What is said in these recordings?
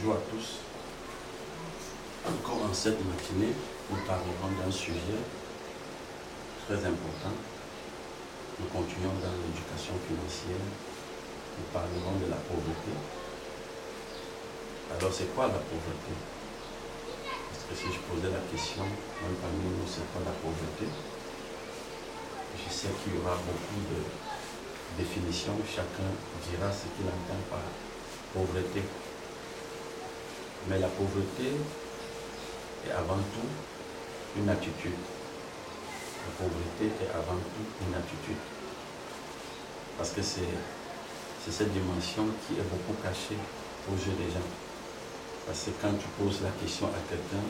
Bonjour à tous. Encore en cette matinée, nous parlerons d'un sujet très important. Nous continuons dans l'éducation financière. Nous parlerons de la pauvreté. Alors, c'est quoi la pauvreté? Parce que si je posais la question, même parmi nous, c'est quoi la pauvreté? Je sais qu'il y aura beaucoup de définitions. Chacun dira ce qu'il entend par pauvreté. Mais la pauvreté est avant tout une attitude. La pauvreté est avant tout une attitude. Parce que c'est cette dimension qui est beaucoup cachée aux yeux des gens. Parce que quand tu poses la question à quelqu'un,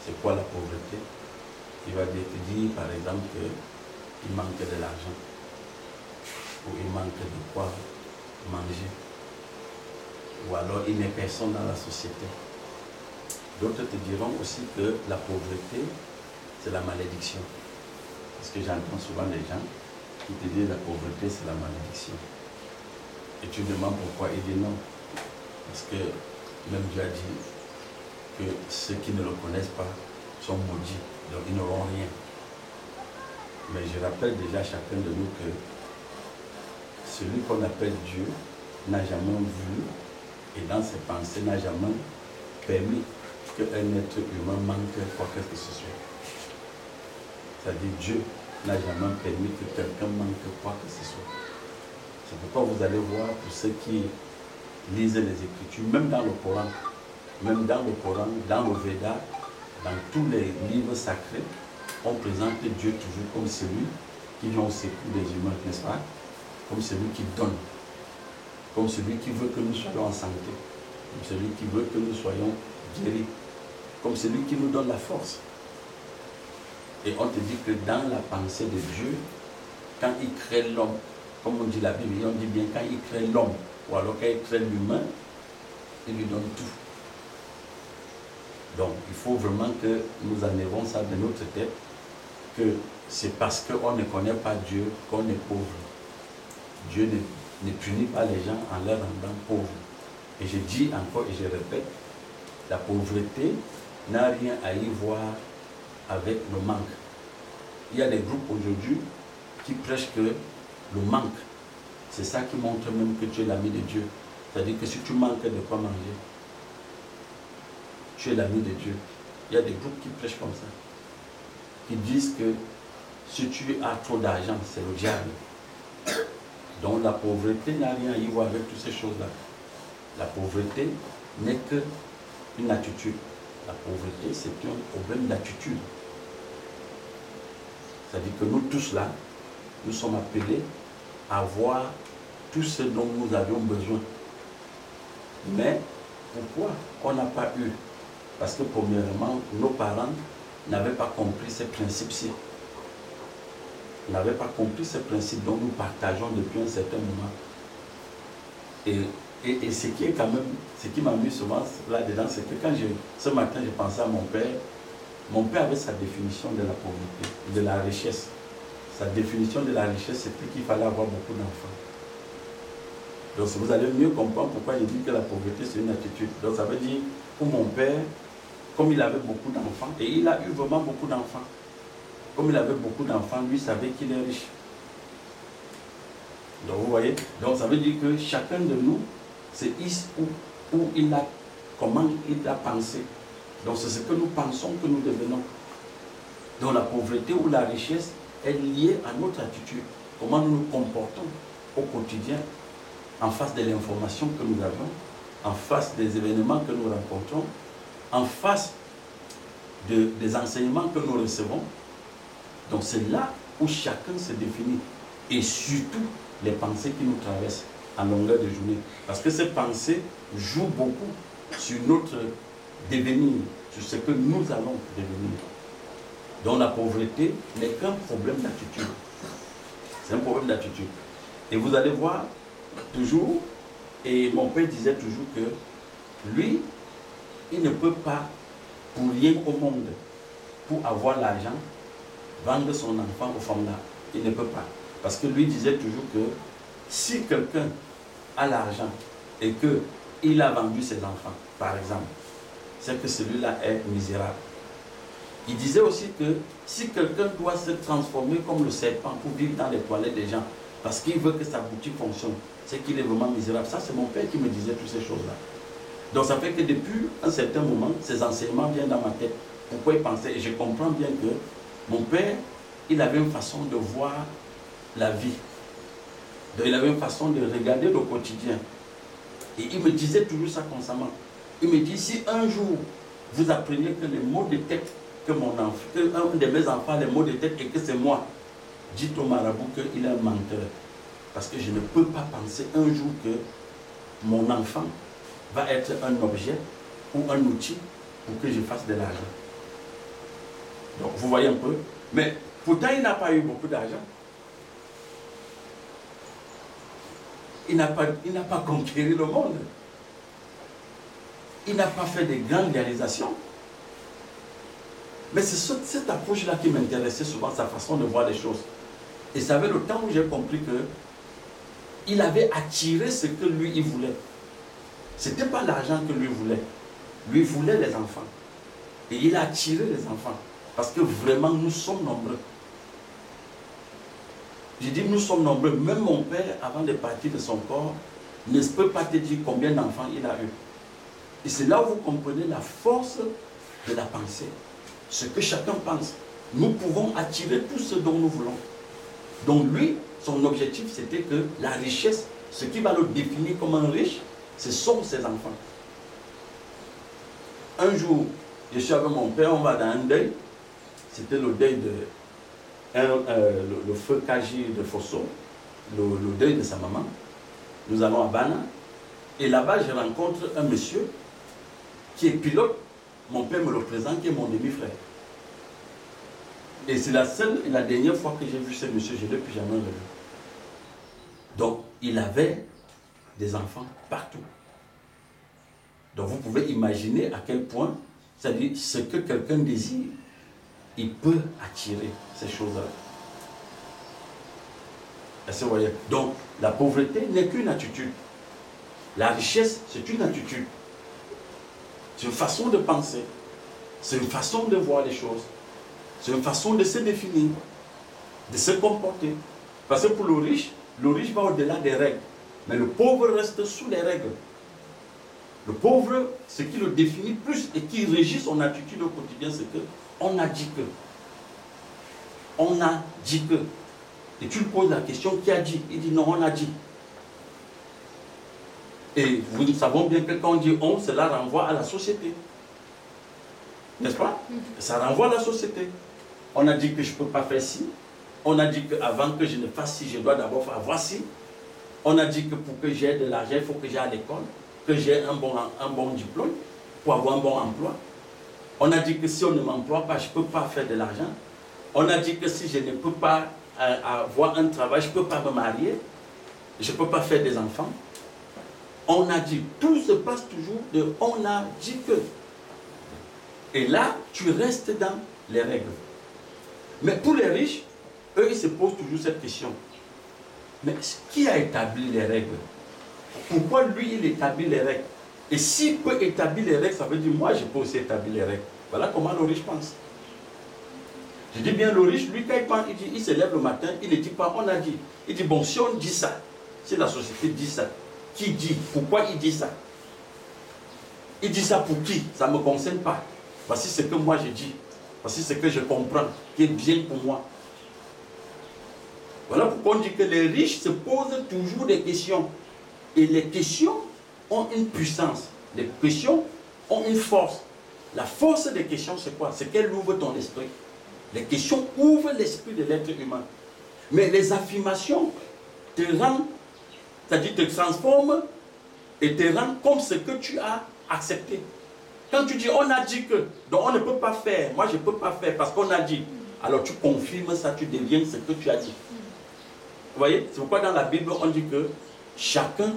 c'est quoi la pauvreté? Il va te dire par exemple qu'il manque de l'argent. Ou il manque de quoi manger. Ou alors il n'est personne dans la société. D'autres te diront aussi que la pauvreté, c'est la malédiction. Parce que j'entends souvent des gens qui te disent que la pauvreté, c'est la malédiction. Et tu demandes pourquoi. Il dit non. Parce que même Dieu a dit que ceux qui ne le connaissent pas sont maudits. Donc ils n'auront rien. Mais je rappelle déjà à chacun de nous que celui qu'on appelle Dieu n'a jamais vu et dans ses pensées n'a jamais permis qu'un être humain manque quoi que ce soit. C'est-à-dire Dieu n'a jamais permis que quelqu'un manque quoi que ce soit. C'est pourquoi vous allez voir pour ceux qui lisent les Écritures, même dans le Coran, dans le Veda, dans tous les livres sacrés, on présente Dieu toujours comme celui qui vient au secours des humains, n'est-ce pas? Comme celui qui donne, comme celui qui veut que nous soyons en santé, comme celui qui veut que nous soyons guéris, comme celui qui nous donne la force. Et on te dit que dans la pensée de Dieu, quand il crée l'homme, comme on dit la Bible, on dit bien quand il crée l'homme, ou alors quand il crée l'humain, il lui donne tout. Donc il faut vraiment que nous enlevons ça de notre tête, que c'est parce qu'on ne connaît pas Dieu qu'on est pauvre. Dieu ne punit pas les gens en leur rendant pauvres. Et je dis encore et je répète, la pauvreté n'a rien à y voir avec le manque. Il y a des groupes aujourd'hui qui prêchent que le manque, c'est ça qui montre même que tu es l'ami de Dieu. C'est-à-dire que si tu manques de quoi manger, tu es l'ami de Dieu. Il y a des groupes qui prêchent comme ça. Qui disent que si tu as trop d'argent, c'est le diable. Donc la pauvreté n'a rien à y voir avec toutes ces choses-là. La pauvreté n'est qu'une attitude. La pauvreté, c'est un problème d'attitude. C'est-à-dire que nous tous là, nous sommes appelés à avoir tout ce dont nous avions besoin. Mais pourquoi on n'a pas eu? Parce que premièrement, nos parents n'avaient pas compris ces principes-ci. N'avaient pas compris ces principes dont nous partageons depuis un certain moment. Et ce qui est quand même, ce qui m'amuse souvent là-dedans, c'est que quand ce matin je pensais à mon père avait sa définition de la pauvreté, de la richesse. Sa définition de la richesse, c'était qu'il fallait avoir beaucoup d'enfants. Donc vous allez mieux comprendre pourquoi il dit que la pauvreté c'est une attitude. Donc ça veut dire, pour mon père, comme il avait beaucoup d'enfants, et il a eu vraiment beaucoup d'enfants, comme il avait beaucoup d'enfants, lui savait qu'il est riche. Donc vous voyez, donc ça veut dire que chacun de nous, c'est où il a, comment il a pensé. Donc c'est ce que nous pensons que nous devenons. Donc la pauvreté ou la richesse est liée à notre attitude. Comment nous nous comportons au quotidien en face de l'information que nous avons, en face des événements que nous rencontrons, en face des enseignements que nous recevons. Donc c'est là où chacun se définit. Et surtout les pensées qui nous traversent en longueur de journée. Parce que ces pensées jouent beaucoup sur notre devenir, sur ce que nous allons devenir. Donc la pauvreté n'est qu'un problème d'attitude. C'est un problème d'attitude. Et vous allez voir toujours, et mon père disait toujours que lui, il ne peut pas, pour rien au monde, pour avoir l'argent, vendre son enfant aux femmes là. Il ne peut pas. Parce que lui disait toujours que si quelqu'un a l'argent et il a vendu ses enfants, par exemple, c'est que celui-là est misérable. Il disait aussi que si quelqu'un doit se transformer comme le serpent pour vivre dans les toilettes des gens, parce qu'il veut que sa boutique fonctionne, c'est qu'il est vraiment misérable. Ça, c'est mon père qui me disait toutes ces choses-là. Donc ça fait que depuis un certain moment, ces enseignements viennent dans ma tête. Pourquoi il pensait? Et je comprends bien que mon père, il avait une façon de voir la vie. Donc il avait une façon de regarder le quotidien. Et il me disait toujours ça constamment. Il me dit, si un jour vous appreniez que les maux de tête que un de mes enfants a les maux de tête et que c'est moi, dites au marabout qu'il est un menteur. Parce que je ne peux pas penser un jour que mon enfant va être un objet ou un outil pour que je fasse de l'argent. Donc vous voyez un peu. Mais pourtant il n'a pas eu beaucoup d'argent. Il n'a pas conquéri le monde. Il n'a pas fait de grandes réalisations. Mais c'est cette approche-là qui m'intéressait souvent, sa façon de voir les choses. Et ça avait le temps où j'ai compris que il avait attiré ce que lui, il voulait. Ce n'était pas l'argent que lui voulait. Lui voulait les enfants. Et il a attiré les enfants. Parce que vraiment, nous sommes nombreux. J'ai dit, nous sommes nombreux. Même mon père, avant de partir de son corps, ne peut pas te dire combien d'enfants il a eu. Et c'est là où vous comprenez la force de la pensée. Ce que chacun pense. Nous pouvons attirer tout ce dont nous voulons. Donc lui, son objectif, c'était que la richesse, ce qui va le définir comme un riche, ce sont ses enfants. Un jour, je suis avec mon père, on va dans un deuil. C'était le deuil de le feu Kaji de Fosso, le deuil de sa maman. Nous allons à Bana. Et là-bas, je rencontre un monsieur qui est pilote. Mon père me le présente, qui est mon demi-frère. Et c'est la seule et la dernière fois que j'ai vu ce monsieur, je ne l'ai plus jamais revu. Donc, il avait des enfants partout. Donc, vous pouvez imaginer à quel point, c'est-à-dire ce que quelqu'un désire, il peut attirer ces choses-là. Est-ce que vous voyez? Donc, la pauvreté n'est qu'une attitude. La richesse, c'est une attitude. C'est une façon de penser. C'est une façon de voir les choses. C'est une façon de se définir, de se comporter. Parce que pour le riche va au-delà des règles. Mais le pauvre reste sous les règles. Le pauvre, ce qui le définit plus et qui régit son attitude au quotidien, c'est que on a dit que. On a dit que. Et tu lui poses la question, qui a dit? Il dit non, on a dit. Et nous savons bien que quand on dit on, cela renvoie à la société. N'est-ce pas? Ça renvoie à la société. On a dit que je ne peux pas faire ci. On a dit qu'avant que je ne fasse ci, je dois d'abord avoir ci. On a dit que pour que j'ai de l'argent, il faut que j'aille à l'école, que j'ai un bon diplôme pour avoir un bon emploi. On a dit que si on ne m'emploie pas, je ne peux pas faire de l'argent. On a dit que si je ne peux pas avoir un travail, je ne peux pas me marier, je ne peux pas faire des enfants. On a dit, tout se passe toujours de on a dit que. Et là, tu restes dans les règles. Mais pour les riches, eux, ils se posent toujours cette question. Mais qui a établi les règles? Pourquoi lui, il établit les règles? Et s'il peut établir les règles, ça veut dire moi, je peux aussi établir les règles. Voilà comment le riche pense. Je dis bien le riche, lui, quand il pense, il se lève le matin, il ne dit pas, on a dit. Il dit, bon, si on dit ça, si la société dit ça, qui dit? Pourquoi il dit ça? Il dit ça pour qui? Ça ne me concerne pas. Voici ce que moi je dis. Voici ce que je comprends, qui est bien pour moi. Voilà pourquoi on dit que les riches se posent toujours des questions. Et les questions ont une puissance. Les questions ont une force. La force des questions, c'est quoi? C'est qu'elles ouvrent ton esprit. Les questions ouvrent l'esprit de l'être humain. Mais les affirmations te rendent, c'est-à-dire te transforment et te rendent comme ce que tu as accepté. Quand tu dis on a dit que, donc on ne peut pas faire, moi je ne peux pas faire parce qu'on a dit, alors tu confirmes ça, tu deviens ce que tu as dit. Vous voyez, c'est pourquoi dans la Bible on dit que chacun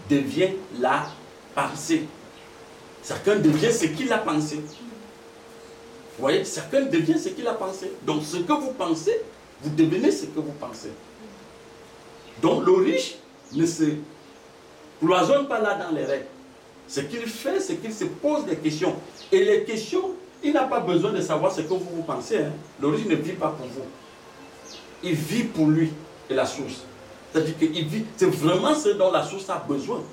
devient la pensée. Chacun devient ce qu'il a pensé. Vous voyez, chacun devient ce qu'il a pensé. Donc ce que vous pensez, vous devenez ce que vous pensez. Donc le riche ne se cloisonne pas là dans les règles. Ce qu'il fait, c'est qu'il se pose des questions. Et les questions, il n'a pas besoin de savoir ce que vous pensez. Hein. Le riche ne vit pas pour vous. Il vit pour lui et la source. C'est-à-dire qu'il vit, c'est vraiment ce dont la source a besoin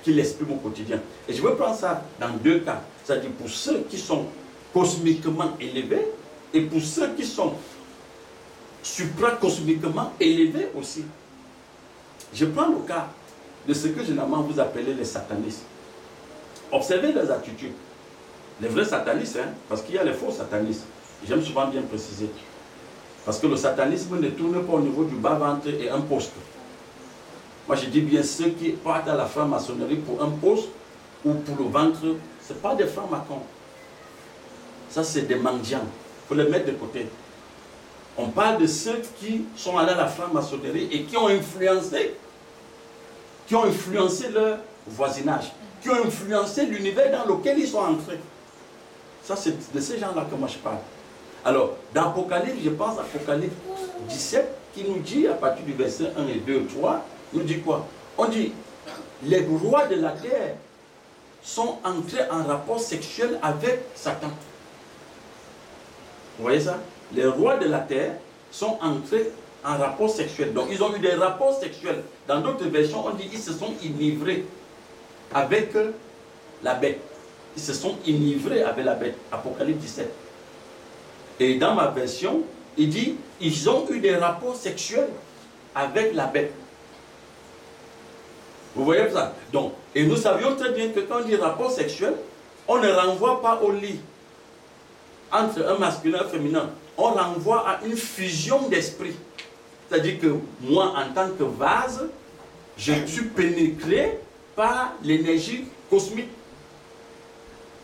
qu'il exprime au quotidien. Et je veux prendre ça dans deux cas. C'est-à-dire pour ceux qui sont cosmiquement élevés et pour ceux qui sont supracosmiquement élevés aussi. Je prends le cas de ce que généralement vous appelez les satanistes. Observez leurs attitudes. Les vrais satanistes, hein, parce qu'il y a les faux satanistes. J'aime souvent bien préciser. Parce que le satanisme ne tourne pas au niveau du bas-ventre et un poste. Moi je dis bien ceux qui partent à la franc-maçonnerie pour un poste ou pour le ventre, ce n'est pas des francs-maçons. Ça c'est des mendiants. Il faut les mettre de côté. On parle de ceux qui sont allés à la franc-maçonnerie et qui ont influencé leur voisinage, qui ont influencé l'univers dans lequel ils sont entrés. Ça c'est de ces gens-là que moi je parle. Alors, dans Apocalypse, je pense à Apocalypse 17, qui nous dit, à partir du verset 1 et 2 et 3, nous dit quoi? On dit, les rois de la terre sont entrés en rapport sexuel avec Satan. Vous voyez ça? Les rois de la terre sont entrés en rapport sexuel. Donc, ils ont eu des rapports sexuels. Dans d'autres versions, on dit qu'ils se sont enivrés avec la bête. Ils se sont enivrés avec la bête. Apocalypse 17. Et dans ma version, il dit, ils ont eu des rapports sexuels avec la bête. Vous voyez ça? Donc, et nous savions très bien que quand on dit rapport sexuel, on ne renvoie pas au lit entre un masculin et un féminin. On renvoie à une fusion d'esprit. C'est-à-dire que moi, en tant que vase, je suis pénétré par l'énergie cosmique.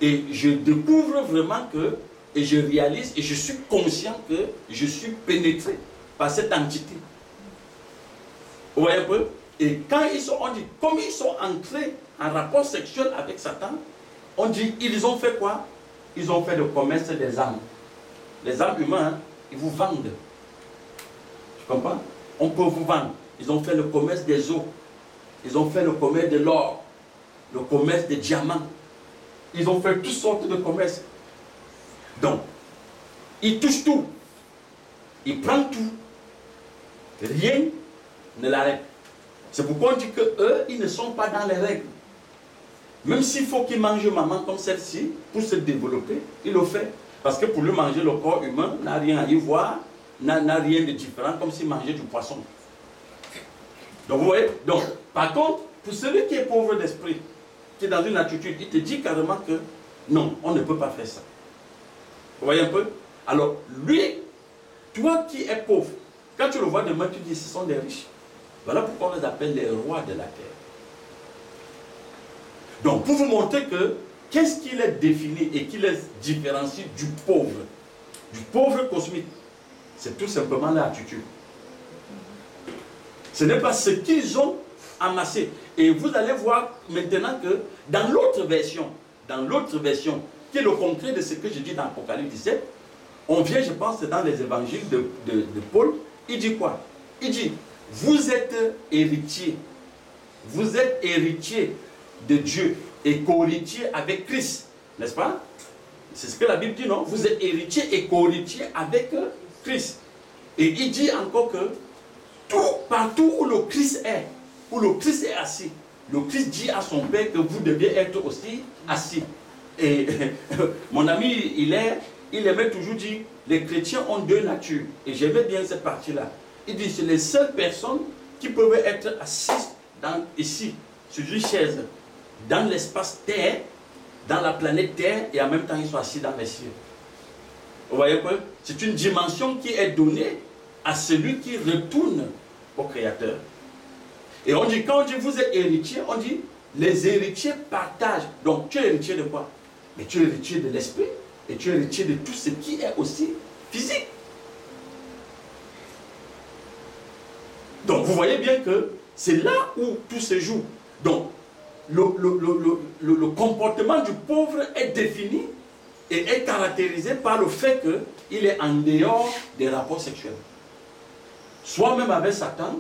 Et je découvre vraiment que, et je réalise, et je suis conscient que je suis pénétré par cette entité. Vous voyez un peu? Et quand ils sont, on dit, comme ils sont entrés en rapport sexuel avec Satan, on dit, ils ont fait quoi? Ils ont fait le commerce des âmes. Les âmes humains, hein, ils vous vendent. Tu comprends? On peut vous vendre. Ils ont fait le commerce des eaux. Ils ont fait le commerce de l'or. Le commerce des diamants. Ils ont fait toutes sortes de commerces. Donc, ils touchent tout. Ils prennent tout. Rien ne l'arrête. C'est pourquoi on dit qu'eux, ils ne sont pas dans les règles. Même s'il faut qu'ils mangent maman comme celle-ci, pour se développer, il le fait. Parce que pour lui manger le corps humain, n'a rien à y voir, n'a rien de différent, comme s'il mangeait du poisson. Donc vous voyez, donc, par contre, pour celui qui est pauvre d'esprit, qui est dans une attitude, il te dit carrément que non, on ne peut pas faire ça. Vous voyez un peu? Alors, lui, toi qui es pauvre, quand tu le vois demain, tu dis, ce sont des riches. Voilà pourquoi on les appelle les rois de la terre. Donc, pour vous montrer que, qu'est-ce qui les définit et qui les différencie du pauvre cosmique? C'est tout simplement l'attitude. Ce n'est pas ce qu'ils ont amassé. Et vous allez voir maintenant que dans l'autre version, qui est le concret de ce que je dis dans Apocalypse 17, on vient, je pense, dans les évangiles de Paul, il dit quoi? Il dit, vous êtes héritiers. Vous êtes héritiers de Dieu et co-héritiers avec Christ. N'est-ce pas? C'est ce que la Bible dit, non? Vous êtes héritiers et co-héritiers avec Christ. Et il dit encore que partout où le Christ est assis, le Christ dit à son Père que vous devez être aussi assis. Et mon ami, il aimait toujours dire, les chrétiens ont deux natures. Et j'aimais bien cette partie-là. Il dit, c'est les seules personnes qui peuvent être assises ici, sur une chaise, dans l'espace Terre, dans la planète Terre, et en même temps, ils sont assis dans les cieux. Vous voyez quoi? C'est une dimension qui est donnée à celui qui retourne au Créateur. Et on dit, quand on dit vous êtes héritier, on dit les héritiers partagent. Donc tu es héritier de quoi? Mais tu es héritier de l'esprit et tu es héritier de tout ce qui est aussi physique. Donc vous voyez bien que c'est là où tout se joue. Donc le comportement du pauvre est défini et est caractérisé par le fait qu'il est en dehors des rapports sexuels. Soit même avec Satan,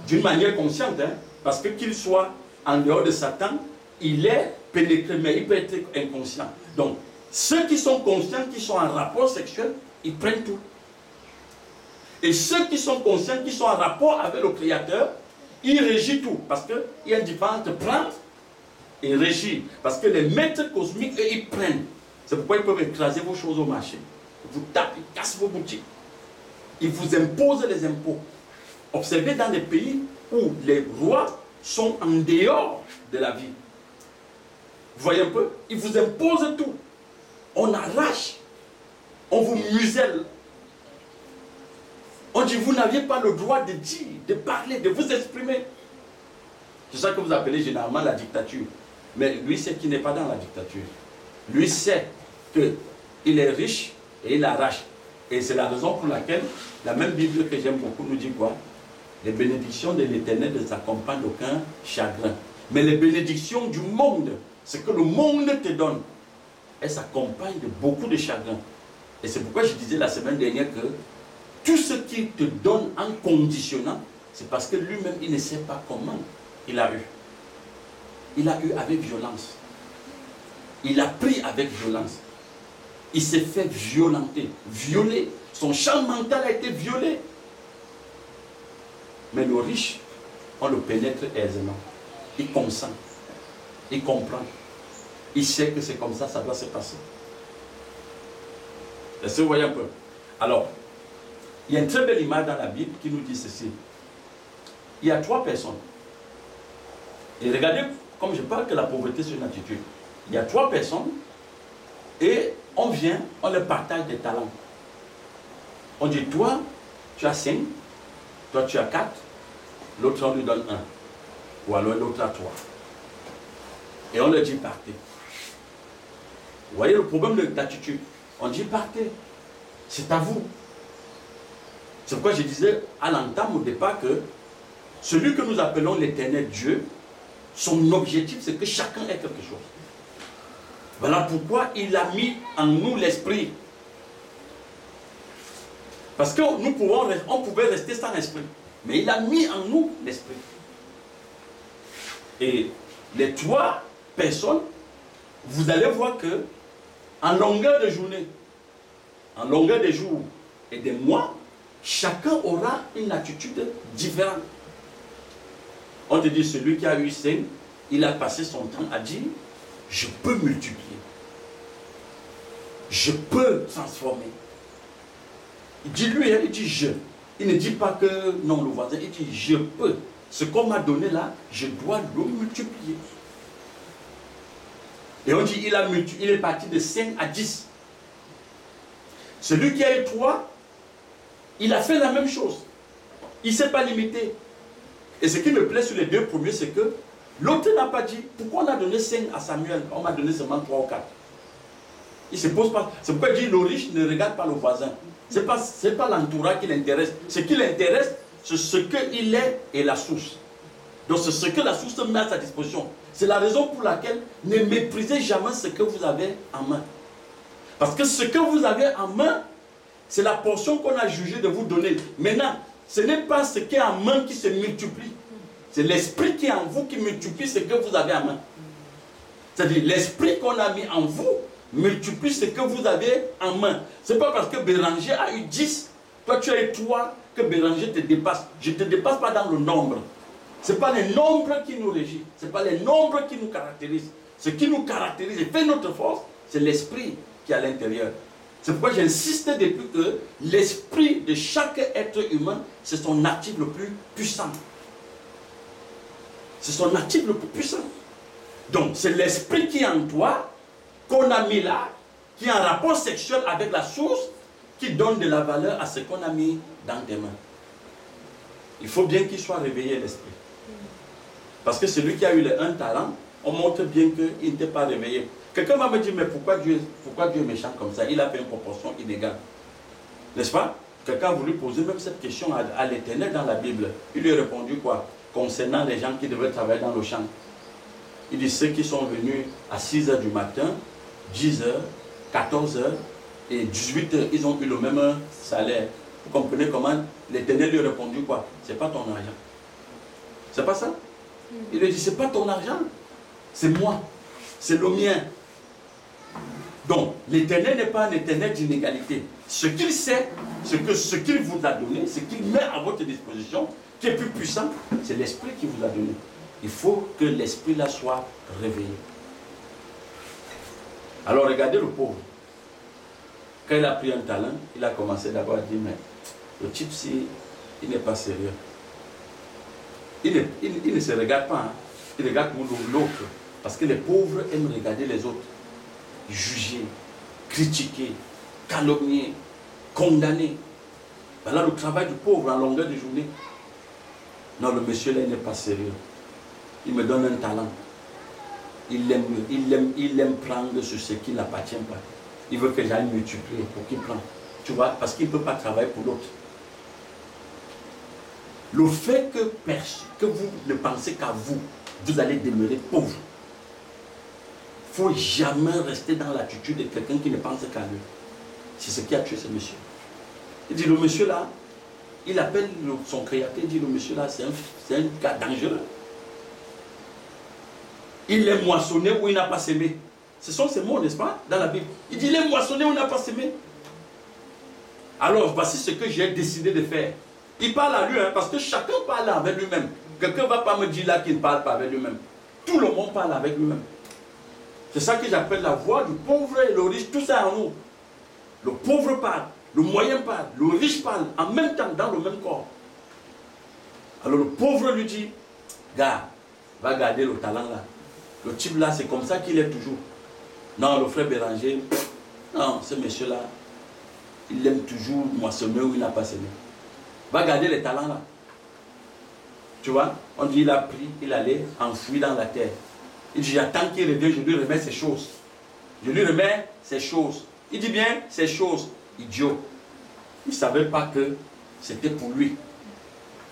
d'une manière consciente, hein, parce que qu'il soit en dehors de Satan, il est pénétré, mais il peut être inconscient. Donc, ceux qui sont conscients, qui sont en rapport sexuel, ils prennent tout. Et ceux qui sont conscients, qui sont en rapport avec le Créateur, ils régissent tout. Parce qu'il y a une différence entre prendre et régir. Parce que les maîtres cosmiques, eux, ils prennent. C'est pourquoi ils peuvent écraser vos choses au marché. Ils vous tapent, ils cassent vos boutiques. Ils vous imposent les impôts. Observez dans les pays où les rois sont en dehors de la vie. Vous voyez un peu? Ils vous imposent tout. On arrache. On vous muselle. On dit, vous n'aviez pas le droit de dire, de parler, de vous exprimer. C'est ça que vous appelez généralement la dictature. Mais lui, c'est qu'il n'est pas dans la dictature. Lui sait qu'il est riche et il arrache. Et c'est la raison pour laquelle la même Bible que j'aime beaucoup nous dit quoi? Les bénédictions de l'Éternel ne s'accompagnent d'aucun chagrin. Mais les bénédictions du monde, ce que le monde te donne, elles s'accompagnent de beaucoup de chagrin. Et c'est pourquoi je disais la semaine dernière que tout ce qu'il te donne en conditionnant, c'est parce que lui-même, il ne sait pas comment il a eu. Il a eu avec violence. Il a pris avec violence. Il s'est fait violenter, violer. Son champ mental a été violé. Mais le riche, on le pénètre aisément. Il consent. Il comprend. Il sait que c'est comme ça, ça doit se passer. Est-ce que vous voyez un peu? Alors, il y a une très belle image dans la Bible qui nous dit ceci. Il y a 3 personnes. Et regardez, comme je parle que la pauvreté c'est une attitude. Il y a 3 personnes et on vient, on leur partage des talents. On dit, toi, tu as 5, toi tu as 4, l'autre on lui donne 1. Ou alors l'autre a 3. Et on leur dit, partez. Vous voyez le problème de l'attitude? On dit, partez. C'est à vous. C'est pourquoi je disais à l'entame au départ que celui que nous appelons l'Éternel Dieu, son objectif c'est que chacun ait quelque chose. Voilà pourquoi il a mis en nous l'esprit. Parce que on pouvait rester sans esprit. Mais il a mis en nous l'esprit. Et les 3 personnes, vous allez voir que en longueur de journée, en longueur de jours et de mois, chacun aura une attitude différente. On te dit, celui qui a eu 5, il a passé son temps à dire, je peux multiplier. Je peux transformer. Il dit lui, il dit je. Il ne dit pas que non, le voisin, il dit je peux. Ce qu'on m'a donné là, je dois le multiplier. Et on dit, il est parti de 5 à 10. Celui qui a eu 3, il a fait la même chose. Il ne s'est pas limité. Et ce qui me plaît sur les 2 premiers, c'est que l'autre n'a pas dit, pourquoi on a donné 5 à Samuel, on m'a donné seulement 3 ou 4. Il ne se pose pas. C'est pourquoi il dit, le riche ne regarde pas le voisin. Ce n'est pas l'entourage qui l'intéresse. Ce qui l'intéresse, c'est ce qu'il est et la source. Donc c'est ce que la source met à sa disposition. C'est la raison pour laquelle ne méprisez jamais ce que vous avez en main. Parce que ce que vous avez en main, c'est la portion qu'on a jugé de vous donner. Maintenant, ce n'est pas ce qui est en main qui se multiplie. C'est l'esprit qui est en vous qui multiplie ce que vous avez en main. C'est-à-dire l'esprit qu'on a mis en vous multiplie ce que vous avez en main. Ce n'est pas parce que Béranger a eu 10, toi tu as eu 3, que Béranger te dépasse. Je ne te dépasse pas dans le nombre. Ce n'est pas les nombres qui nous régissent. Ce n'est pas les nombres qui nous caractérisent. Ce qui nous caractérise et fait notre force, c'est l'esprit qui est à l'intérieur. C'est pourquoi j'insiste depuis que l'esprit de chaque être humain, c'est son actif le plus puissant. C'est son actif le plus puissant. Donc, c'est l'esprit qui est en toi, qu'on a mis là, qui est en rapport sexuel avec la source, qui donne de la valeur à ce qu'on a mis dans tes mains. Il faut bien qu'il soit réveillé, l'esprit. Parce que celui qui a eu les 1 talent, on montre bien qu'il n'était pas réveillé. Quelqu'un va me dire, mais pourquoi Dieu est méchant comme ça? Il a fait une proportion inégale. N'est-ce pas? Quelqu'un a voulu poser même cette question à l'Éternel dans la Bible. Il lui a répondu quoi? Concernant les gens qui devaient travailler dans le champ. Il dit, ceux qui sont venus à 6 h du matin, 10 h, 14 h et 18 h, ils ont eu le même salaire. Vous comprenez comment l'Éternel lui a répondu quoi? C'est pas ton argent. C'est pas ça? Il lui dit, ce n'est pas ton argent, c'est moi, c'est le mien. Donc, l'Éternel n'est pas un Éternel d'inégalité. Ce qu'il sait, ce qu'il vous a donné, ce qu'il met à votre disposition, qui est plus puissant, c'est l'Esprit qui vous a donné. Il faut que l'Esprit là soit réveillé. Alors, regardez le pauvre. Quand il a pris un talent, il a commencé d'abord à dire, mais le type, il n'est pas sérieux. Il ne se regarde pas, hein. Il regarde pour l'autre. Parce que les pauvres aiment regarder les autres. Juger, critiquer, calomnier, condamner. Voilà le travail du pauvre en longueur de journée. Non, le monsieur là, il n'est pas sérieux. Il me donne un talent. Il aime prendre sur ce qui n'appartient pas. Il veut que j'aille multiplier pour qu'il prenne. Tu vois, parce qu'il ne peut pas travailler pour l'autre. Le fait que vous ne pensez qu'à vous, vous allez demeurer pauvre. Il ne faut jamais rester dans l'attitude de quelqu'un qui ne pense qu'à lui. C'est ce qui a tué ce monsieur. Il dit, le monsieur là, il appelle son créateur, il dit, le monsieur là, c'est un gars dangereux. Il est moissonné ou il n'a pas semé. Ce sont ces mots, n'est-ce pas, dans la Bible. Il dit, il est moissonné ou il n'a pas semé. Alors, voici ce que j'ai décidé de faire. Il parle à lui, hein, parce que chacun parle avec lui-même. Quelqu'un ne va pas me dire là qu'il ne parle pas avec lui-même. Tout le monde parle avec lui-même. C'est ça que j'appelle la voix du pauvre et le riche, tout ça en nous. Le pauvre parle, le moyen parle, le riche parle, en même temps, dans le même corps. Alors le pauvre lui dit, gars, va garder le talent là. Le type là, c'est comme ça qu'il est toujours. Non, le frère Béranger, non, ce monsieur-là, il aime toujours moissonner ou il n'a pas semé. Va garder les talents là. Tu vois, on dit il a pris, il allait enfouir dans la terre. Il dit j'attends qu'il revienne, je lui remets ces choses. Je lui remets ces choses. Il dit bien ces choses. Idiot. Il ne savait pas que c'était pour lui.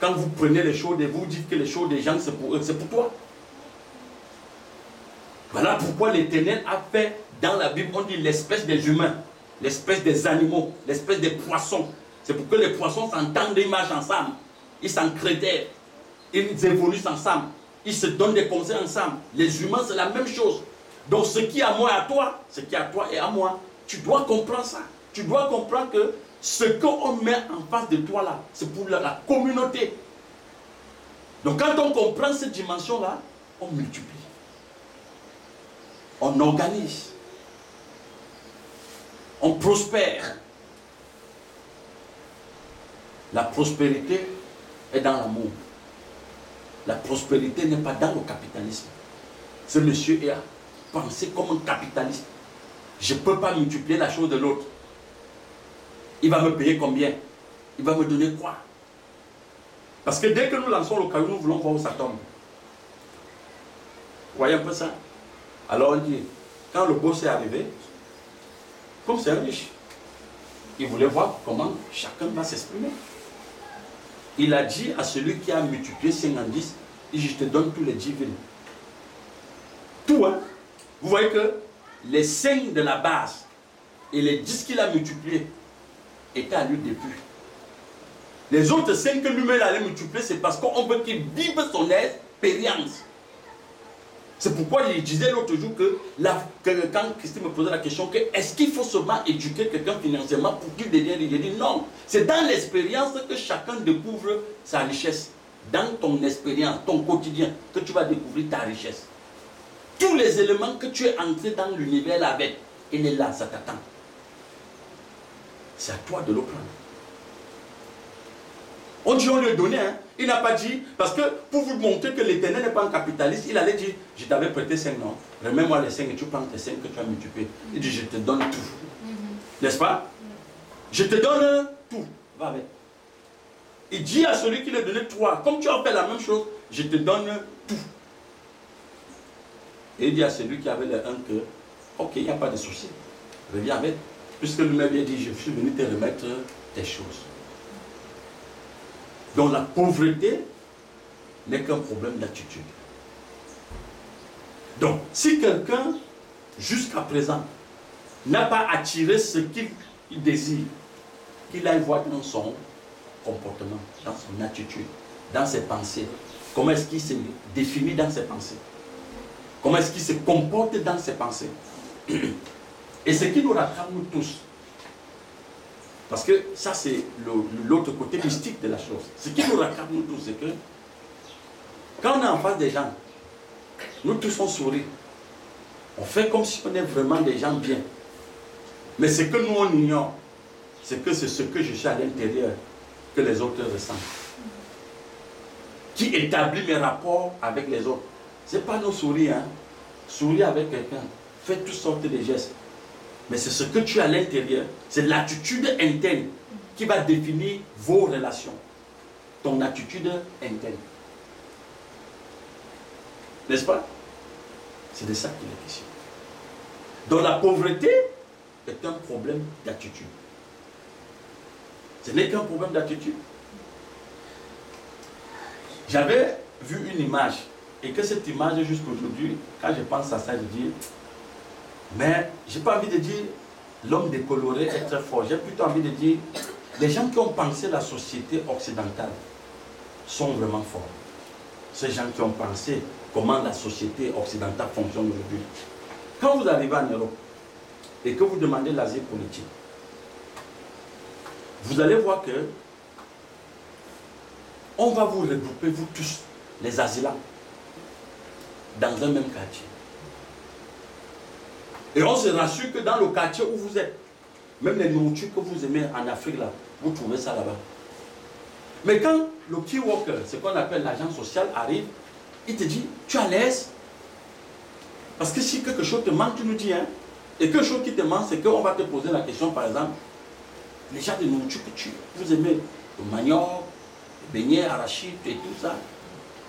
Quand vous prenez les choses et vous dites que les choses des gens c'est pour eux, c'est pour toi. Voilà pourquoi l'Éternel a fait dans la Bible, on dit l'espèce des humains, l'espèce des animaux, l'espèce des poissons. C'est pour que les poissons s'entendent, ils marchent ensemble. Ils s'encrédèrent. Ils évoluent ensemble. Ils se donnent des conseils ensemble. Les humains, c'est la même chose. Donc ce qui est à moi et à toi, ce qui est à toi et à moi, tu dois comprendre ça. Tu dois comprendre que ce qu'on met en face de toi là, c'est pour la communauté. Donc quand on comprend cette dimension-là, on multiplie. On organise. On prospère. La prospérité est dans l'amour. La prospérité n'est pas dans le capitalisme. Ce monsieur a pensé comme un capitaliste. Je ne peux pas multiplier la chose de l'autre. Il va me payer combien? Il va me donner quoi? Parce que dès que nous lançons le caillou, nous voulons voir où ça tombe. Vous voyez un peu ça? Alors on dit, quand le boss est arrivé, comme c'est un riche, il voulait voir comment chacun va s'exprimer. Il a dit à celui qui a multiplié 5 en 10, il dit, je te donne tous les 10 villes. Tout, hein? Vous voyez que les 5 de la base et les 10 qu'il a multipliés étaient à lui depuis. Les autres 5 que lui-même allait multiplier, c'est parce qu'on veut qu'il vive son expérience. C'est pourquoi je disais l'autre jour que quand Christine me posait la question que est-ce qu'il faut seulement éduquer quelqu'un financièrement pour qu'il devienne riche? J'ai dit non, c'est dans l'expérience que chacun découvre sa richesse. Dans ton expérience, ton quotidien, que tu vas découvrir ta richesse. Tous les éléments que tu es entré dans l'univers avec, il est là, ça t'attend. C'est à toi de le prendre. On dit on lui a donné, hein. Il n'a pas dit, parce que pour vous montrer que l'Éternel n'est pas un capitaliste, il allait dire, je t'avais prêté 5 noms, remets-moi les 5 et tu prends tes 5 que tu as multipliés. Il dit, je te donne tout. N'est-ce pas? Je te donne tout. Va avec. Il dit à celui qui lui a donné 3, comme tu as fait la même chose, je te donne tout. Et il dit à celui qui avait le 1 que, ok, il n'y a pas de souci, reviens avec. Puisque lui-même a dit, je suis venu te remettre tes choses. Donc la pauvreté n'est qu'un problème d'attitude. Donc, si quelqu'un, jusqu'à présent, n'a pas attiré ce qu'il désire, qu'il aille voir dans son comportement, dans son attitude, dans ses pensées, Comment est-ce qu'il se définit dans ses pensées? Comment est-ce qu'il se comporte dans ses pensées? Et ce qui nous rattrape nous tous. Parce que ça, c'est l'autre côté mystique de la chose. Ce qui nous rattrape nous tous, c'est que quand on est en face des gens, nous tous on sourit. On fait comme si on est vraiment des gens bien. Mais ce que nous on ignore, c'est que c'est ce que je suis à l'intérieur que les autres ressentent. Qui établit mes rapports avec les autres. Ce n'est pas nos sourires. Hein. Sourire avec quelqu'un. Faites toutes sortes de gestes. Mais c'est ce que tu as à l'intérieur. C'est l'attitude interne qui va définir vos relations. Ton attitude interne. N'est-ce pas? C'est de ça qu'il est question. Donc la pauvreté est un problème d'attitude. Ce n'est qu'un problème d'attitude. J'avais vu une image, et que cette image, jusqu'aujourd'hui, quand je pense à ça, je dis, mais je n'ai pas envie de dire l'homme décoloré est très fort. J'ai plutôt envie de dire, les gens qui ont pensé la société occidentale sont vraiment forts. Ces gens qui ont pensé comment la société occidentale fonctionne aujourd'hui. Quand vous arrivez en Europe et que vous demandez l'asile politique, vous allez voir que on va vous regrouper, vous tous, les asilants, dans un même quartier. Et on se rassure que dans le quartier où vous êtes, même les nourritures que vous aimez en Afrique, là, vous trouvez ça là-bas. Mais quand le key worker, ce qu'on appelle l'agent social, arrive, il te dit, tu es à l'aise. Parce que si quelque chose te manque, tu nous dis, hein. Et quelque chose qui te manque, c'est qu'on va te poser la question, par exemple, les gens de nourriture que vous aimez, le manioc, les beignets, arachides et tout ça.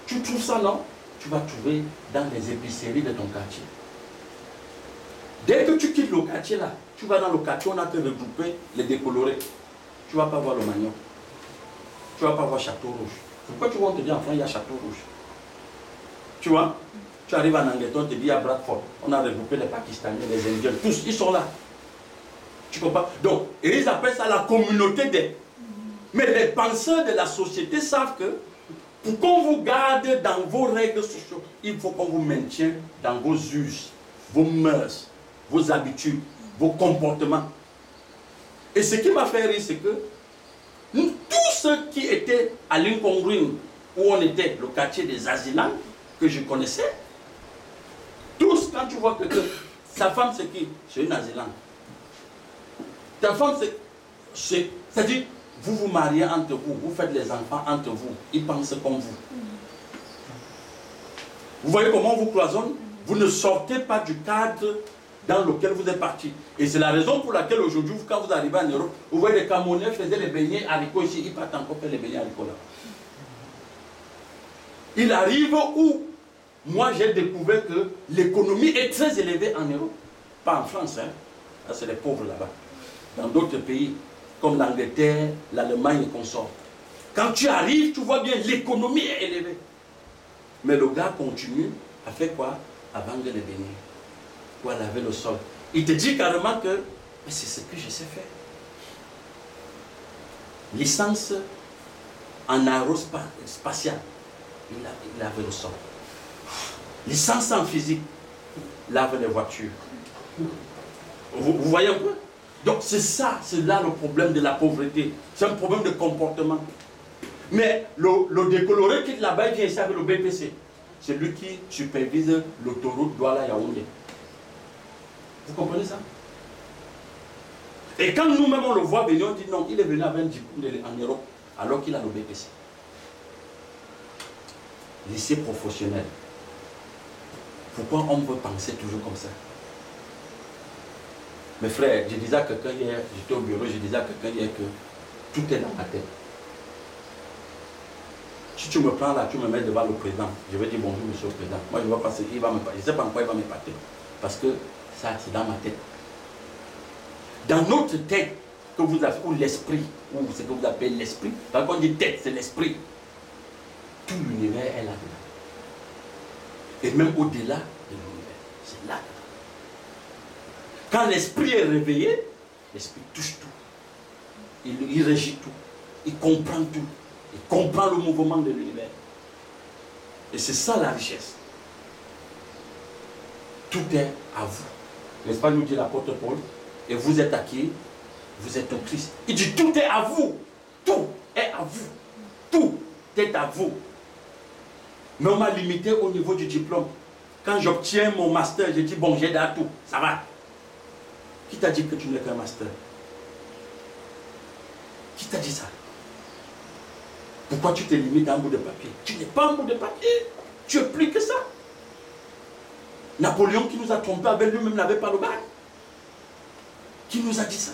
Tu trouves ça, non? Tu vas trouver dans les épiceries de ton quartier. Dès que tu quittes le quartier là, tu vas dans le quartier, on a te regroupé les décolorés. Tu ne vas pas voir le manioc. Tu ne vas pas voir Château Rouge. Pourquoi tu vas te dire en France, il y a Château Rouge? Tu vois? Tu arrives en Angleterre, on te dit à Bradford. On a regroupé les Pakistanais, les Indiens, tous, ils sont là. Tu comprends? Donc, et ils appellent ça la communauté des... Mais les penseurs de la société savent que pour qu'on vous garde dans vos règles sociales, il faut qu'on vous maintienne dans vos us, vos mœurs, vos habitudes, vos comportements. Et ce qui m'a fait rire, c'est que nous, tous ceux qui étaient à l'Incongrune, où on était, le quartier des Asilans, que je connaissais, tous, quand tu vois que sa femme, c'est qui? C'est une Asilane. Ta femme, c'est-à-dire, vous vous mariez entre vous, vous faites les enfants entre vous, ils pensent comme vous. Vous voyez comment on vous cloisonne? Vous ne sortez pas du cadre dans lequel vous êtes parti. Et c'est la raison pour laquelle aujourd'hui, quand vous arrivez en Europe, vous voyez les Camerounais faisaient les beignets haricots ici, ils partent encore faire les beignets haricots là. Il arrive où, moi j'ai découvert que l'économie est très élevée en Europe. Pas en France, hein. Là c'est les pauvres là-bas. Dans d'autres pays, comme l'Angleterre, l'Allemagne et consorts. Quand tu arrives, tu vois bien, l'économie est élevée. Mais le gars continue à faire quoi? À vendre les beignets. Ou à laver le sol. Il te dit carrément que c'est ce que je sais faire. Licence en aérospatial. Il lave le sol. Licence en physique. Lave les voitures. Vous voyez un peu? Donc c'est ça, c'est là le problème de la pauvreté. C'est un problème de comportement. Mais le décoloré quitte là-bas, il vient ici avec le BPC. C'est lui qui supervise l'autoroute Douala-Yaoundé. Vous comprenez ça? Et quand nous-mêmes on le voit venir, on dit non, il est venu avec un diplôme en Europe, alors qu'il a le BPC. Lycée professionnel. Pourquoi on peut penser toujours comme ça? Mes frères, je disais à quelqu'un hier, j'étais au bureau, je disais à quelqu'un hier que tout est dans ma tête. Si tu me prends là, tu me mets devant le président, je vais dire bonjour monsieur le président. Moi je ne vois pas ce qu'il va me parler, je ne sais pas en quoi il va m'épater. Parce que ça, c'est dans ma tête. Dans notre tête, que vous avez, ou l'esprit, ou ce que vous appelez l'esprit, quand on dit tête, c'est l'esprit. Tout l'univers est là-dedans. Et même au-delà de l'univers, c'est là-dedans. Quand l'esprit est réveillé, l'esprit touche tout. Il régit tout. Il comprend tout. Il comprend le mouvement de l'univers. Et c'est ça la richesse. Tout est à vous. N'est-ce pas, nous dit l'apôtre Paul? Et vous êtes à qui? Vous êtes au Christ. Il dit tout est à vous. Tout est à vous. Tout est à vous. Mais on m'a limité au niveau du diplôme. Quand j'obtiens mon master, je dis bon, j'ai dans tout. Ça va. Qui t'a dit que tu n'es qu'un master? Qui t'a dit ça? Pourquoi tu te limites à un bout de papier? Tu n'es pas un bout de papier. Tu es plus que ça. Napoléon qui nous a trompés avec lui-même n'avait pas le bac. Qui nous a dit ça?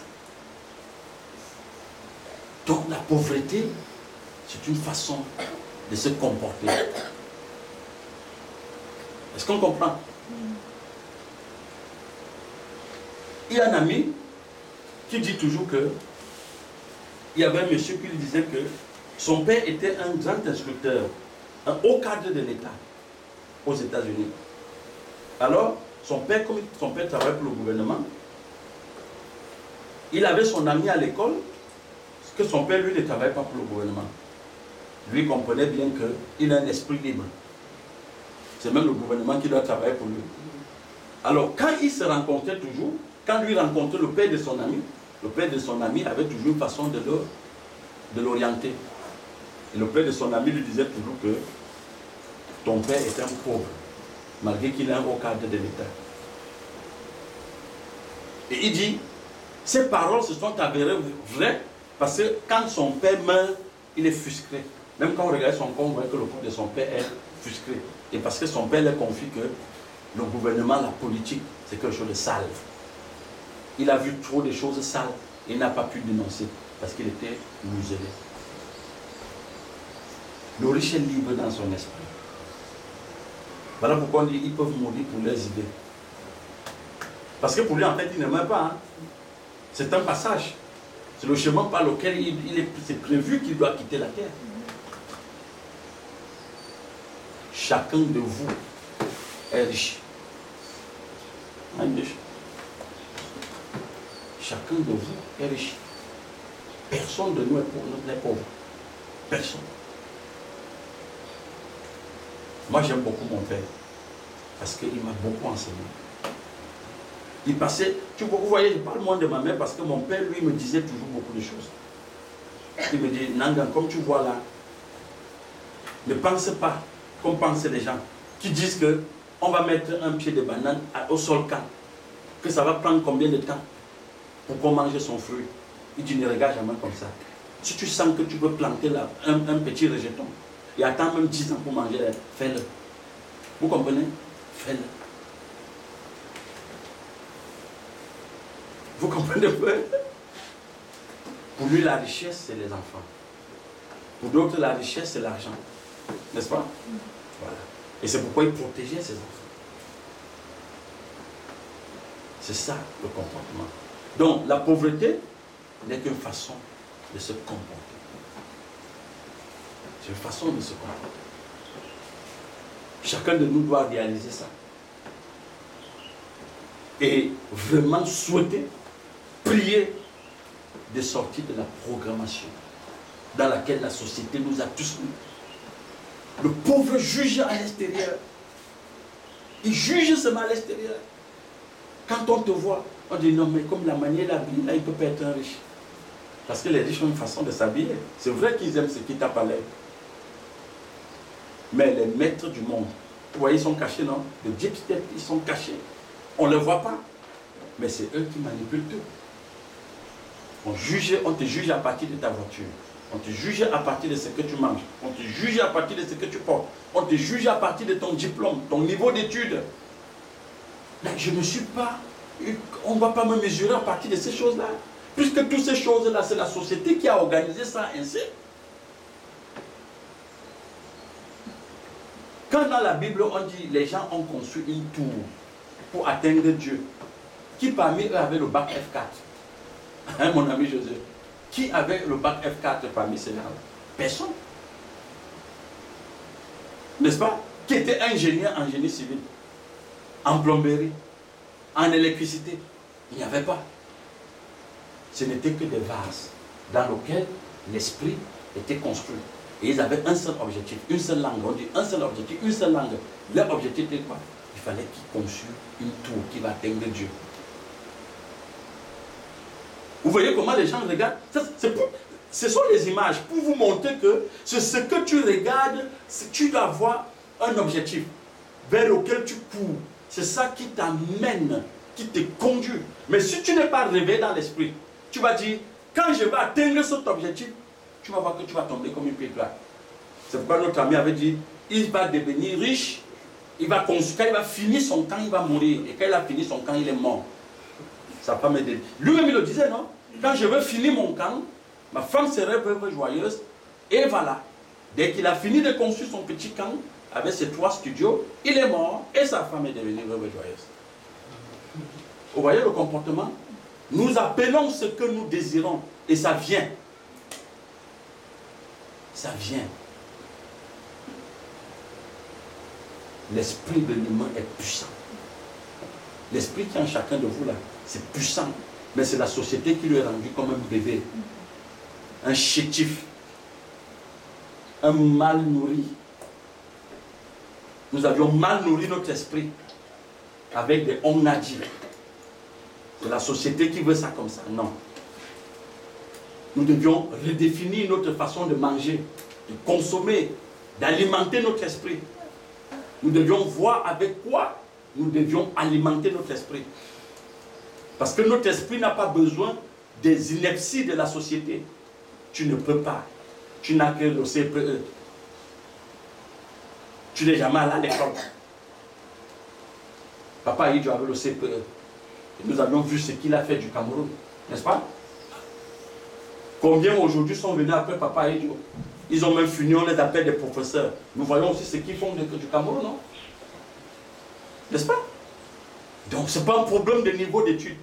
Donc la pauvreté, c'est une façon de se comporter. Est-ce qu'on comprend? Il y a un ami qui dit toujours que il y avait un monsieur qui lui disait que son père était un grand instructeur, un haut cadre de l'État aux États-Unis. Alors, son père, comme son père travaillait pour le gouvernement, il avait son ami à l'école, que son père, lui, ne travaillait pas pour le gouvernement. Lui comprenait bien qu'il a un esprit libre. C'est même le gouvernement qui doit travailler pour lui. Alors, quand ils se rencontraient toujours, quand lui rencontrait le père de son ami avait toujours une façon de l'orienter. Et le père de son ami lui disait toujours que ton père est un pauvre, malgré qu'il est un haut cadre de l'État. Et il dit, ces paroles se sont avérées vraies, parce que quand son père meurt, il est frustré. Même quand on regarde son corps, on voit que le corps de son père est frustré. Et parce que son père lui confie que le gouvernement, la politique, c'est quelque chose de sale. Il a vu trop de choses sales et il n'a pas pu dénoncer parce qu'il était muselé. Le riche est libre dans son esprit. Voilà pourquoi on dit qu'ils peuvent mourir pour leurs idées. Parce que pour lui, en fait, il ne meurt pas. Hein. C'est un passage. C'est le chemin par lequel c'est prévu qu'il doit quitter la terre. Chacun de vous est riche. Chacun de vous est riche. Personne de nous n'est pauvre. Personne. Moi, j'aime beaucoup mon père. Parce qu'il m'a beaucoup enseigné. Il passait, vous voyez, je parle moins de ma mère parce que mon père, lui, me disait toujours beaucoup de choses. Il me dit, Nangan, comme tu vois là, ne pense pas comme pensent les gens qui disent que on va mettre un pied de banane au sol quand, que ça va prendre combien de temps pour qu'on mange son fruit. Il dit, ne regarde jamais comme ça. Si tu sens que tu veux planter là, un petit rejeton, et attends même 10 ans pour manger, fais-le. Vous comprenez? Fais-le. Vous comprenez pas? Pour lui, la richesse, c'est les enfants. Pour d'autres, la richesse, c'est l'argent. N'est-ce pas? Voilà. Et c'est pourquoi il protégeait ses enfants. C'est ça, le comportement. Donc, la pauvreté n'est qu'une façon de se comporter. C'est une façon de se comporter. Chacun de nous doit réaliser ça. Et vraiment souhaiter, prier de sortir de la programmation dans laquelle la société nous a tous mis. Le pauvre juge à l'extérieur. Il juge seulement à l'extérieur. Quand on te voit, on dit non, mais comme la manière d'habiller, là, il ne peut pas être un riche. Parce que les riches ont une façon de s'habiller. C'est vrai qu'ils aiment ce qui tapent à l'air. Mais les maîtres du monde, vous voyez, ils sont cachés, non? Les deep state, ils sont cachés. On ne les voit pas. Mais c'est eux qui manipulent tout. On te juge à partir de ta voiture. On te juge à partir de ce que tu manges. On te juge à partir de ce que tu portes. On te juge à partir de ton diplôme, ton niveau d'études. Mais je ne suis pas... On ne va pas me mesurer à partir de ces choses-là. Puisque toutes ces choses-là, c'est la société qui a organisé ça ainsi. Quand dans la Bible, on dit les gens ont construit une tour pour atteindre Dieu, qui parmi eux avait le bac F4? Hein, mon ami Joseph? Qui avait le bac F4 parmi ces gens-là? Personne. N'est-ce pas? Qui était ingénieur en génie civil, en plomberie, en électricité? Il n'y avait pas. Ce n'était que des vases dans lesquels l'esprit était construit. Et ils avaient un seul objectif, une seule langue. On dit un seul objectif, une seule langue. Leur objectif était quoi? Il fallait qu'ils conçuent une tour qui va atteindre Dieu. Vous voyez comment les gens regardent? Ce sont les images pour vous montrer que c'est ce que tu regardes, tu dois avoir un objectif vers lequel tu cours. C'est ça qui t'amène, qui te conduit. Mais si tu n'es pas réveillé dans l'esprit, tu vas dire, quand je vais atteindre cet objectif, tu vas voir que tu vas tomber comme une pierre. C'est pourquoi notre ami avait dit, il va devenir riche, il va construire, quand il va finir son camp, il va mourir. Et quand il a fini son camp, il est mort. Sa femme est décédée. Lui-même, il le disait, non? Quand je veux finir mon camp, ma femme serait veuve joyeuse. Et voilà. Dès qu'il a fini de construire son petit camp, avec ses 3 studios, il est mort et sa femme est devenue veuve joyeuse. Vous voyez le comportement? Nous appelons ce que nous désirons et ça vient. Ça vient. L'esprit de l'humain est puissant. L'esprit qui est en chacun de vous là, c'est puissant. Mais c'est la société qui lui est rendue comme un bébé. Un chétif. Un mal nourri. Nous avions mal nourri notre esprit avec des on a dit. C'est la société qui veut ça comme ça. Non. Nous devions redéfinir notre façon de manger, de consommer, d'alimenter notre esprit. Nous devions voir avec quoi nous devions alimenter notre esprit. Parce que notre esprit n'a pas besoin des inepties de la société. Tu ne peux pas. Tu n'as que le CPE. Tu n'es jamais allé à l'école. Papa Idjo avait le CPE. Et nous avions vu ce qu'il a fait du Cameroun. N'est-ce pas? Combien aujourd'hui sont venus après Papa Idjo? Ils ont même fini, on les appelle des professeurs. Nous voyons aussi ce qu'ils font du Cameroun, non? N'est-ce pas? Donc ce n'est pas un problème de niveau d'études.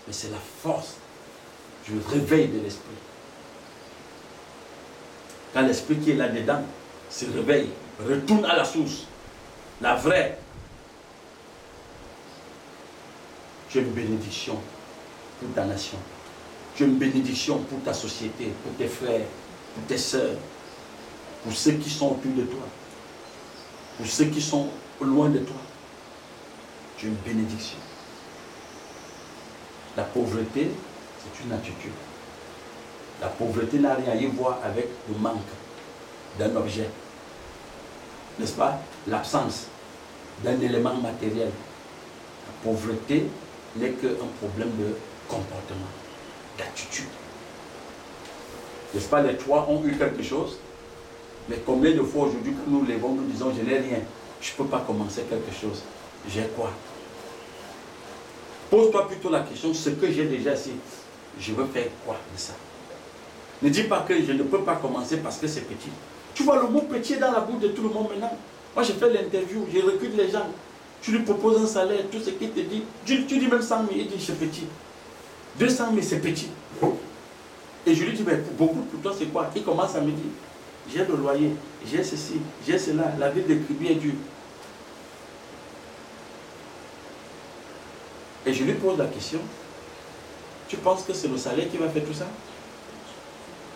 Mais c'est la force du réveil de l'esprit. Quand l'esprit qui est là-dedans se réveille, retourne à la source, la vraie. Tu es une bénédiction pour ta nation. Tu es une bénédiction pour ta société, pour tes frères, pour tes sœurs, pour ceux qui sont autour de toi, pour ceux qui sont loin de toi. Tu es une bénédiction. La pauvreté, c'est une attitude. La pauvreté n'a rien à y voir avec le manque d'un objet. N'est-ce pas? L'absence d'un élément matériel. La pauvreté n'est qu'un problème de comportement, d'attitude. N'est-ce pas? Les 3 ont eu quelque chose, mais combien de fois aujourd'hui que nous levons, nous disons je n'ai rien, je ne peux pas commencer quelque chose. J'ai quoi? Pose-toi plutôt la question, ce que j'ai déjà ici, je veux faire quoi de ça? Ne dis pas que je ne peux pas commencer parce que c'est petit. Tu vois le mot petit dans la bouche de tout le monde maintenant. Moi j'ai fait l'interview, je recrute les gens. Tu lui proposes un salaire, tout ce qu'il te dit. Tu dis même 100 000, il dit c'est petit. 200 000 c'est petit. Et je lui dis, mais pour beaucoup, pour toi c'est quoi? Il commence à me dire, j'ai le loyer, j'ai ceci, j'ai cela, la vie de Kribi est dure. Et je lui pose la question, tu penses que c'est le salaire qui va faire tout ça?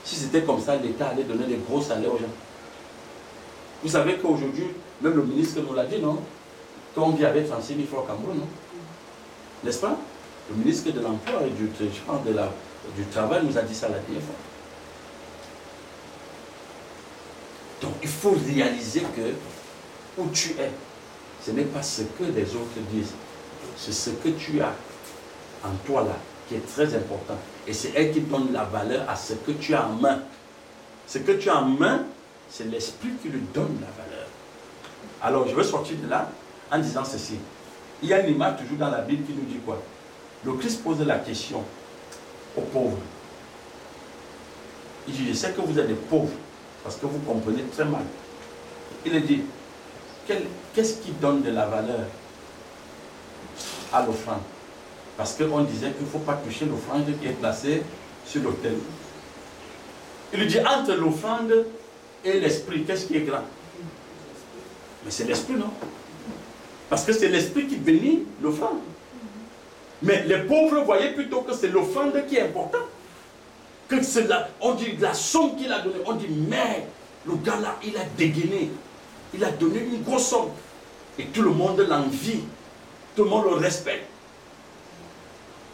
Si c'était comme ça, l'État allait donner des gros salaires aux gens. Vous savez qu'aujourd'hui, même le ministre nous l'a dit, non? Quand on vit avec 36 000 francs au Cameroun, non? N'est-ce pas? Le ministre de l'Emploi et du Travail nous a dit ça la dernière fois. Donc il faut réaliser que où tu es, ce n'est pas ce que les autres disent. C'est ce que tu as en toi là qui est très important. Et c'est elle qui donne la valeur à ce que tu as en main. Ce que tu as en main, c'est l'esprit qui lui donne la valeur. Alors je vais sortir de là en disant ceci. Il y a une image toujours dans la Bible qui nous dit quoi? Le Christ pose la question aux pauvres. Il dit, je sais que vous êtes des pauvres, parce que vous comprenez très mal. Il dit, qu'est-ce qui donne de la valeur à l'offrande? Parce qu'on disait qu'il ne faut pas toucher l'offrande qui est placée sur l'autel. Il lui dit, entre l'offrande et l'esprit, qu'est-ce qui est grand? Mais c'est l'esprit, non? Parce que c'est l'esprit qui bénit l'offrande. Mais les pauvres voyaient plutôt que c'est l'offrande qui est importante. que c'est là, on dit la somme qu'il a donnée, on dit mais le gars là, il a dégainé, il a donné une grosse somme. Et tout le monde l'envie, tout le monde le respecte.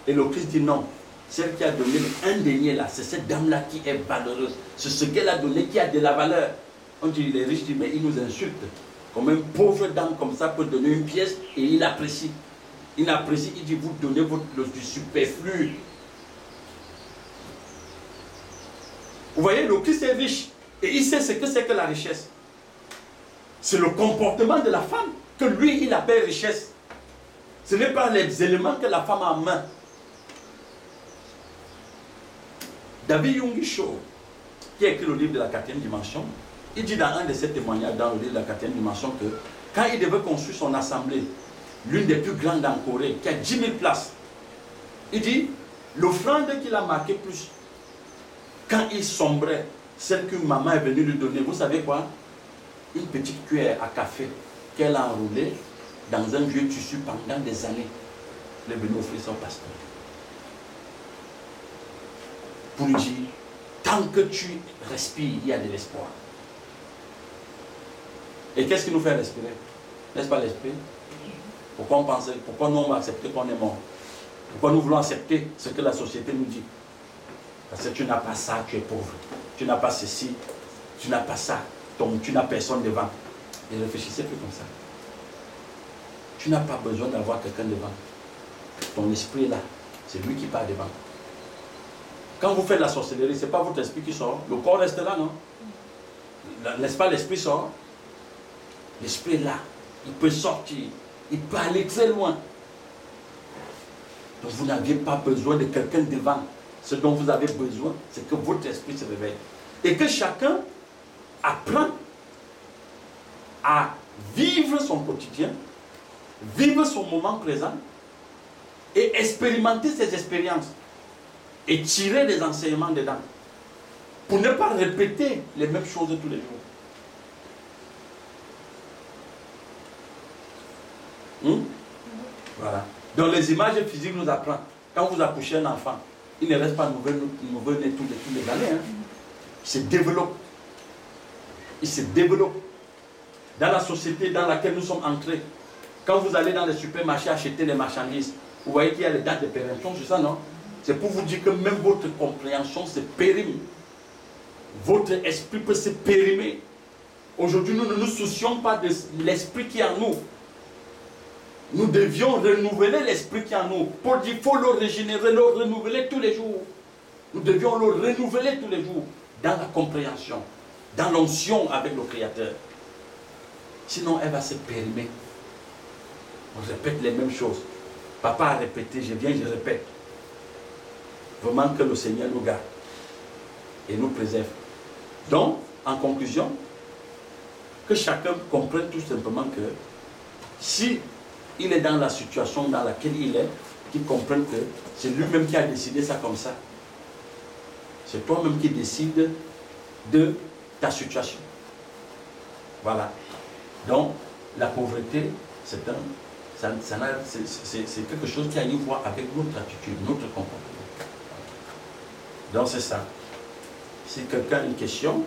Et le Christ dit non, celle qui a donné un denier là, c'est cette dame-là qui est valeureuse. C'est ce qu'elle a donné qui a de la valeur. On dit, les riches disent, mais il nous insulte. Comme une pauvre dame comme ça peut donner une pièce et il apprécie. Il apprécie, il dit, vous donnez du superflu. Vous voyez, le Christ est riche. Et il sait ce que c'est que la richesse. C'est le comportement de la femme que lui, il appelle richesse. Ce n'est pas les éléments que la femme a en main. David Yonggi Cho, qui a écrit le livre de la 4e dimension, il dit dans un de ses témoignages dans le livre de la 4e dimension que quand il devait construire son assemblée, l'une des plus grandes en Corée, qui a 10 000 places, il dit, l'offrande qu'il a marqué plus, quand il sombrait, celle que maman est venue lui donner, vous savez quoi? Une petite cuillère à café qu'elle a enroulée dans un vieux tissu pendant des années. Elle est venue offrir son pasteur. Pour lui dire, tant que tu respires, il y a de l'espoir. Et qu'est-ce qui nous fait respirer? N'est-ce pas l'esprit? Pourquoi on pense, pourquoi nous on va accepter qu'on est mort? Pourquoi nous voulons accepter ce que la société nous dit? Parce que tu n'as pas ça, tu es pauvre. Tu n'as pas ceci, tu n'as pas ça. Tu n'as personne devant. Et réfléchissez plus comme ça. Tu n'as pas besoin d'avoir quelqu'un devant. Ton esprit est là. C'est lui qui part devant. Quand vous faites la sorcellerie, ce n'est pas votre esprit qui sort. Le corps reste là, non? N'est-ce pas, l'esprit sort? L'esprit est là. Il peut sortir. Il peut aller très loin. Donc vous n'aviez pas besoin de quelqu'un devant. Ce dont vous avez besoin, c'est que votre esprit se réveille. Et que chacun apprend à vivre son quotidien, vivre son moment présent et expérimenter ses expériences et tirer des enseignements dedans pour ne pas répéter les mêmes choses tous les jours. Voilà. Donc les images physiques nous apprennent. Quand vous accouchez un enfant, il ne reste pas nouveau-né tous les années. Il se développe. Il se développe. Dans la société dans laquelle nous sommes entrés, quand vous allez dans les supermarchés acheter les marchandises, vous voyez qu'il y a les dates de péremption, c'est ça, non? C'est pour vous dire que même votre compréhension se périme. Votre esprit peut se périmer. Aujourd'hui, nous ne nous soucions pas de l'esprit qui est en nous. Nous devions renouveler l'esprit qui est en nous. Paul dit qu'il faut le régénérer, le renouveler tous les jours. Nous devions le renouveler tous les jours dans la compréhension, dans l'onction avec le Créateur. Sinon, elle va se périmer. On répète les mêmes choses. Papa a répété, je viens, je répète. Vraiment que le Seigneur nous garde et nous préserve. Donc, en conclusion, que chacun comprenne tout simplement que si il est dans la situation dans laquelle il est, qu'il comprenne que c'est lui-même qui a décidé ça comme ça. C'est toi-même qui décides de ta situation. Voilà. Donc, la pauvreté, c'est quelque chose qui a une voir avec notre attitude, notre comportement. Donc, c'est ça. Si quelqu'un a une question,